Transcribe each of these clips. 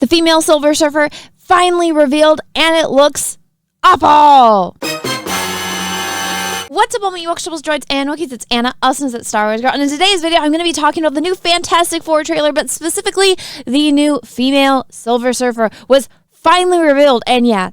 The female Silver Surfer finally revealed, and it looks awful. What's up, all my Yorkshire's droids and Wookiees? It's Anna, also known as Star Wars Girl, and in today's video, I'm going to be talking about the new Fantastic Four trailer, but specifically the new female Silver Surfer was finally revealed, and yeah,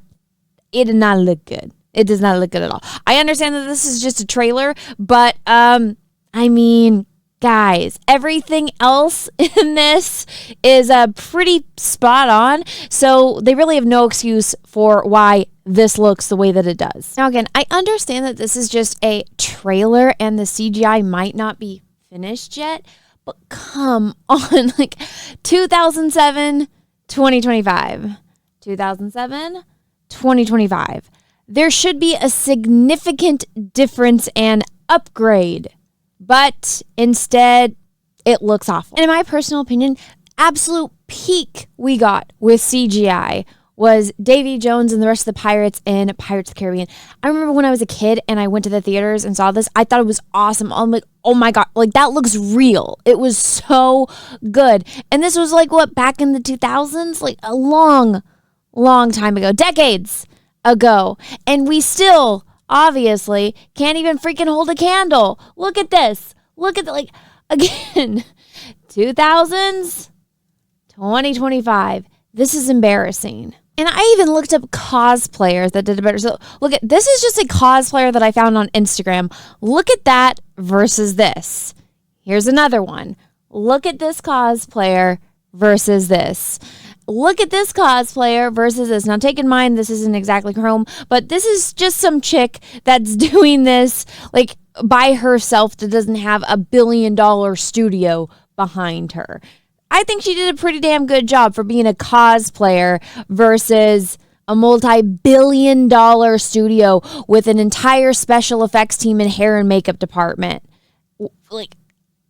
it did not look good. It does not look good at all. I understand that this is just a trailer, but I mean, guys, everything else in this is pretty spot on, so they really have no excuse for why this looks the way that it does. Now again, I understand that this is just a trailer and the CGI might not be finished yet, but come on, like 2007, 2025. 2007, 2025. There should be a significant difference and upgrade, but instead it looks awful. And in my personal opinion, absolute peak we got with CGI was Davy Jones and the rest of the pirates in Pirates of the Caribbean. I remember when I was a kid and I went to the theaters and saw this, I thought it was awesome. I'm like, oh my God, like that looks real. It was so good. And this was like what, back in the 2000s? Like a long time ago, decades ago. And we still obviously can't even freaking hold a candle. Look at this. Look at the, like, again, 2000s, 2025. This is embarrassing. And I even looked up cosplayers that did it better. So look at, this is just a cosplayer that I found on Instagram. Look at that versus this. Here's another one. Look at this cosplayer versus this. Look at this cosplayer versus this. Now, take in mind, this isn't exactly Chrome, but this is just some chick that's doing this like by herself that doesn't have $1 billion studio behind her. I think she did a pretty damn good job for being a cosplayer versus a multi-billion-dollar studio with an entire special effects team and hair and makeup department. Like,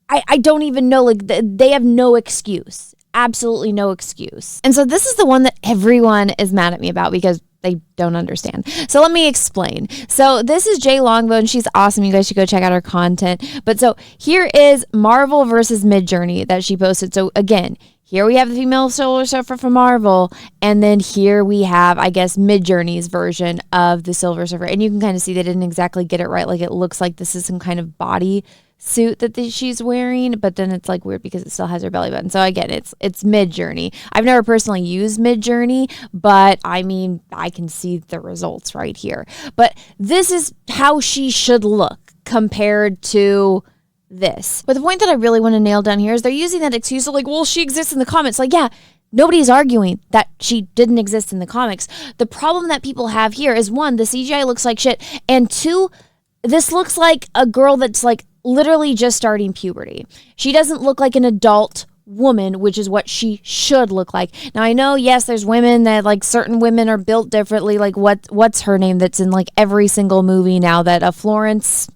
I don't even know. Like, they have no excuse. Absolutely no excuse. And so this is the one that everyone is mad at me about because they don't understand. So let me explain. So this is Jay Longbone. She's awesome. You guys should go check out her content. But so here is Marvel versus Midjourney that she posted. So again, here we have the female Silver Surfer from Marvel. And then here we have, I guess, Midjourney's version of the Silver Surfer. And you can kind of see they didn't exactly get it right. Like it looks like this is some kind of body suit that she's wearing, but then it's like weird because it still has her belly button. So again, it's Midjourney. I've never personally used Midjourney, but I mean, I can see the results right here. But this is how she should look compared to this. But the point that I really want to nail down here is they're using that excuse of like, well, she exists in the comics. Like, yeah, nobody's arguing that she didn't exist in the comics. The problem that people have here is, one, the CGI looks like shit, and two, this looks like a girl that's like literally just starting puberty. She doesn't look like an adult woman, which is what she should look like. Now, I know, yes, there's women that like certain women are built differently. Like what's her name that's in like every single movie now, that Florence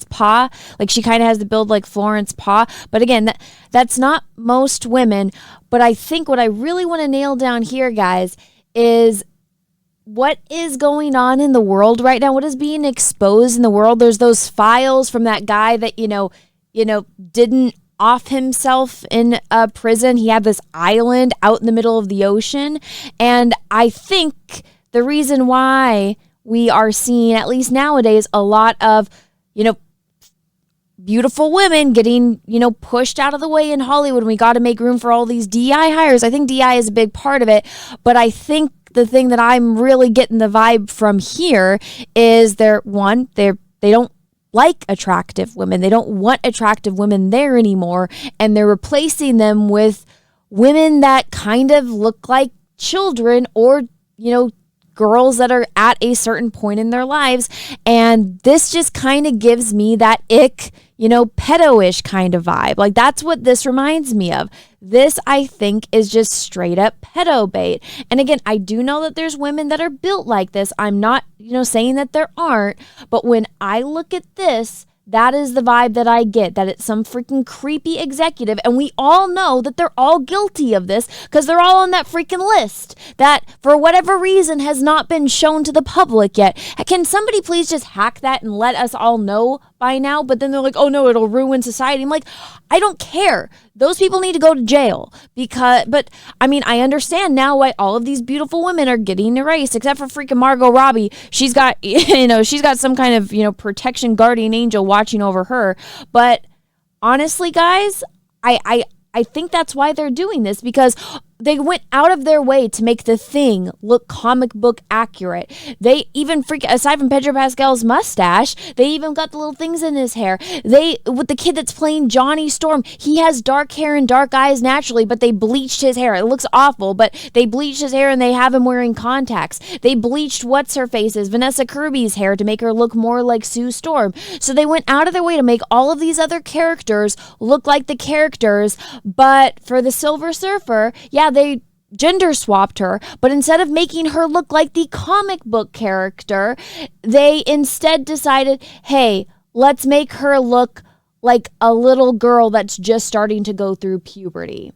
Pa, like she kind of has the build like Florence Pa. But again, that's not most women. But I think what I really want to nail down here, guys, is what is going on in the world right now? What is being exposed in the world? There's those files from that guy that, you know, didn't off himself in a prison. He had this island out in the middle of the ocean. And I think the reason why we are seeing, at least nowadays, a lot of, beautiful women getting, pushed out of the way in Hollywood. We got to make room for all these DI hires. I think DI is a big part of it. But I think the thing that I'm really getting the vibe from here is they don't like attractive women. They don't want attractive women there anymore. And they're replacing them with women that kind of look like children or, girls that are at a certain point in their lives. And this just kind of gives me that ick, pedo-ish kind of vibe. Like that's what this reminds me of. This, I think, is just straight up pedo bait. And again, I do know that there's women that are built like this. I'm not, saying that there aren't. But when I look at this, that is the vibe that I get, that it's some freaking creepy executive. And we all know that they're all guilty of this because they're all on that freaking list that for whatever reason has not been shown to the public yet. Can somebody please just hack that and let us all know by now, but then they're like, oh no, it'll ruin society. I'm like, I don't care. Those people need to go to jail but I mean, I understand now why all of these beautiful women are getting erased, except for freaking Margot Robbie. She's got, she's got some kind of, protection guardian angel watching over her. But honestly, guys, I think that's why they're doing this, because they went out of their way to make the Thing look comic book accurate. They even aside from Pedro Pascal's mustache, they even got the little things in his hair. With the kid that's playing Johnny Storm, he has dark hair and dark eyes naturally, but they bleached his hair. It looks awful, but they bleached his hair and they have him wearing contacts. They bleached what's-her-face's, Vanessa Kirby's hair to make her look more like Sue Storm. So they went out of their way to make all of these other characters look like the characters, but for the Silver Surfer, yeah, they gender swapped her, but instead of making her look like the comic book character, they instead decided, hey, let's make her look like a little girl that's just starting to go through puberty.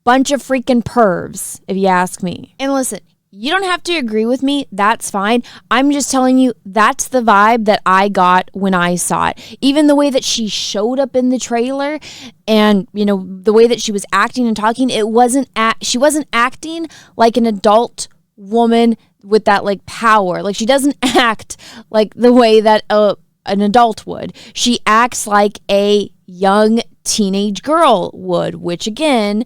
Bunch of freaking pervs, if you ask me. And listen, you don't have to agree with me. That's fine. I'm just telling you, that's the vibe that I got when I saw it. Even the way that she showed up in the trailer and, the way that she was acting and talking, she wasn't acting like an adult woman with that like power. Like, she doesn't act like the way that an adult would. She acts like a young teenage girl would, which again,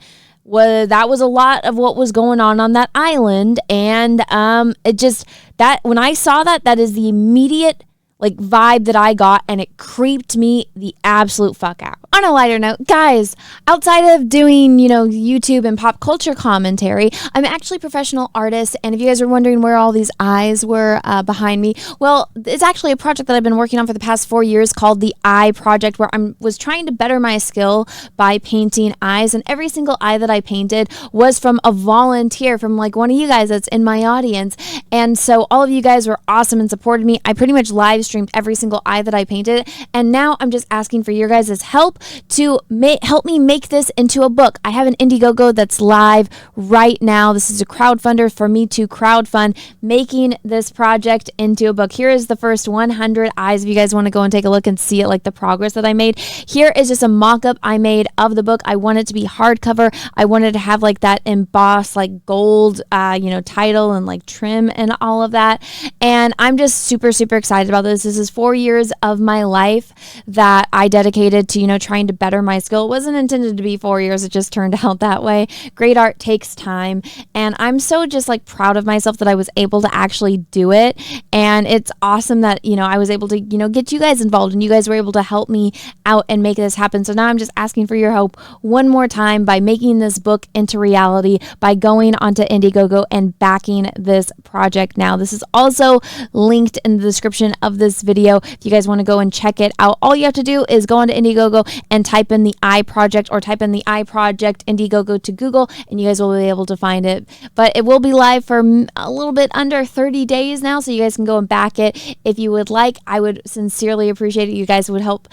that was a lot of what was going on that island. And when I saw that is the immediate vibe that I got, and it creeped me the absolute fuck out. On a lighter note, guys, outside of doing, YouTube and pop culture commentary, I'm actually a professional artist, and if you guys are wondering where all these eyes were behind me, well, it's actually a project that I've been working on for the past 4 years called the Eye Project, where I was trying to better my skill by painting eyes, and every single eye that I painted was from a volunteer, from one of you guys that's in my audience. And so all of you guys were awesome and supported me. I pretty much live streamed every single eye that I painted, and now I'm just asking for your guys' help to help me make this into a book. I have an Indiegogo that's live right now. This is a crowdfunder for me to crowdfund making this project into a book. Here is the first 100 eyes if you guys want to go and take a look and see it, the progress that I made. Here is just a mock-up I made of the book. I want it to be hardcover. I wanted to have that embossed gold title and trim and all of that, and I'm just super excited about this. This is 4 years of my life that I dedicated to trying to better my skill. It wasn't intended to be 4 years. It just turned out that way. Great art takes time, and I'm so just proud of myself that I was able to actually do it. And it's awesome that I was able to get you guys involved, and you guys were able to help me out and make this happen. So now I'm just asking for your help one more time by making this book into reality, by going onto Indiegogo and backing this project now. This is also linked in the description of this video if you guys want to go and check it out. All you have to do is go onto Indiegogo and type in the Eye Project, or type in the Eye Project Indiegogo to Google, and you guys will be able to find it. But it will be live for a little bit under 30 days now, so you guys can go and back it if you would like. I would sincerely appreciate it. You guys would help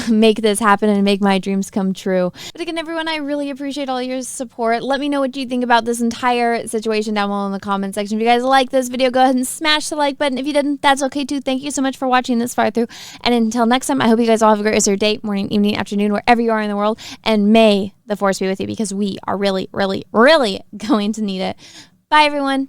make this happen and make my dreams come true. But again, everyone, I really appreciate all your support. Let me know what you think about this entire situation down below in the comment section. If you guys like this video, go ahead and smash the like button. If you didn't, that's okay too. Thank you so much for watching this far through. And until next time, I hope you guys all have a great rest of your day, morning, evening, afternoon, wherever you are in the world. And may the force be with you, because we are really, really, really going to need it. Bye, everyone.